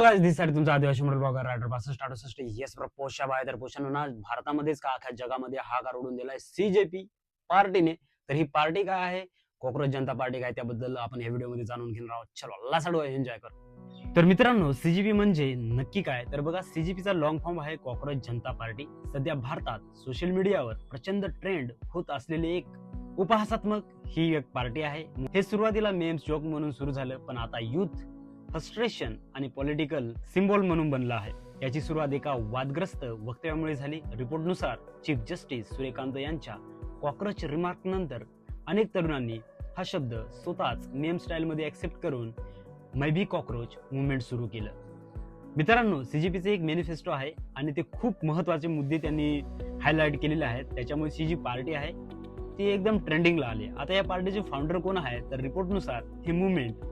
Guys दिस side तुमचा आदिवासी model blogger rider 6268 yes bro पोषा बाय तर पोषानं ना भारतामध्येच का अख्ख्या जगामध्ये हाकार उडून दिलाय सीजेपी पार्टीने. तर ही पार्टी काय आहे, कॉकरोच जनता पार्टी काय, त्याबद्दल आपण या व्हिडिओमध्ये जाणून घेणार आहोत. चलो लासाड एन्जॉय कर. तर मित्रांनो, सीजीपी म्हणजे नक्की काय, तर बघा सीजीपीचा लॉंग फॉर्म आहे कॉकरोच जनता पार्टी. सध्या भारतात सोशल मीडियावर प्रचंड ट्रेंड होत असलेली एक उपहासात्मक ही एक पार्टी आहे. हे सुरुवातीला मेम्स जोक म्हणून सुरू झालं, पण आता युथ फ्रस्ट्रेशन आणि पॉलिटिकल सिम्बॉल म्हणून बनला आहे. याची सुरुवात एका वादग्रस्त वक्तव्यामुळे झाली. रिपोर्टनुसार चीफ जस्टिस सूर्यकांत यांच्या कॉकरोच रिमार्क नंतर अनेक तरुणांनी हा शब्द स्वतःच मेम स्टाईलमध्ये ऍक्सेप्ट करून मै बी कॉकरोच मुवमेंट सुरू केलं. मित्रांनो, सीजीपीचे एक मॅनिफेस्टो आहे आणि ते खूप महत्वाचे मुद्दे त्यांनी हायलाइट केलेले आहेत. त्याच्यामुळे सी जी पार्टी आहे ती एकदम ट्रेंडिंगला आली. आता या पार्टीचे फाउंडर कोण आहे, तर रिपोर्टनुसार हे मुवमेंट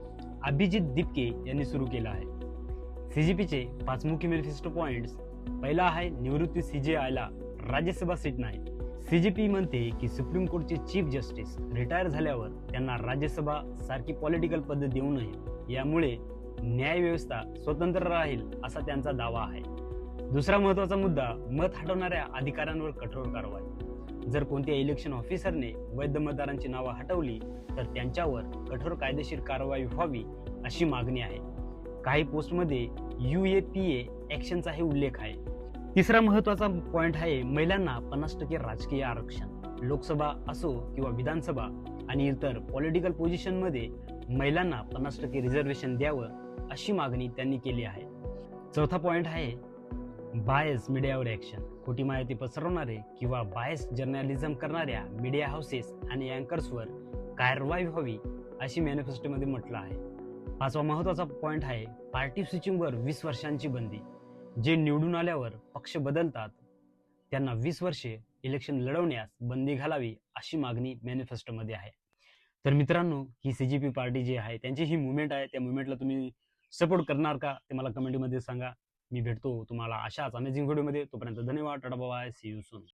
अभिजित दिपके यांनी सुरू केलं आहे. सीजीपीचे 5 मुख्य मॅनिफेस्टो पॉइंट्स. पहिला आहे निवृत्ती सीजेआयला राज्यसभा सीट नाही. सीजीपी म्हणते की सुप्रीम कोर्टचे चीफ जस्टिस रिटायर झाल्यावर त्यांना राज्यसभा सारखी पॉलिटिकल पद देऊ नये, यामुळे न्याय व्यवस्था स्वतंत्र राहील असा त्यांचा दावा आहे. दुसरा महत्वाचा मुद्दा, मत हटवणाऱ्या अधिकाऱ्यांवर कठोर कारवाई. जर कोणत्या इलेक्शन ऑफिसरने वैध मतदारांची नावं हटवली तर त्यांच्यावर कठोर कायदेशीर कारवाई व्हावी अशी मागणी आहे. काही पोस्टमध्ये UAPA ऍक्शनचाही उल्लेख आहे. तिसरा महत्वाचा पॉइंट आहे महिलांना 50% राजकीय आरक्षण. लोकसभा असो किंवा विधानसभा आणि इतर पॉलिटिकल पोझिशनमध्ये महिलांना 50% रिझर्वेशन द्यावं अशी मागणी त्यांनी केली आहे. चौथा पॉइंट आहे बायस मीडियावर ऍक्शन. खोटी माहिती पसरवणारे किंवा बायस जर्नलिझम करणाऱ्या मीडिया हाऊसेस आणि अँकर्सवर कारवाई व्हावी अशी मॅनिफेस्टोमध्ये म्हटलं आहे. पाचवा महत्वाचा पॉइंट आहे पार्टी स्विचिंगवर 20 वर्षांची बंदी. जे निवडून आल्यावर पक्ष बदलतात त्यांना 20 वर्षे इलेक्शन लढवण्यास बंदी घालावी अशी मागणी मॅनिफेस्टोमध्ये आहे. तर मित्रांनो, ही सीजीपी पार्टी जी आहे त्यांची ही मुवमेंट आहे, त्या मुवमेंटला तुम्ही सपोर्ट करणार का ते मला कमेंटमध्ये सांगा. मी भेटतो तुम्हाला अशाच अमेझिंग व्हिडिओमध्ये. तोपर्यंत धन्यवाद. Tata bye. See you soon.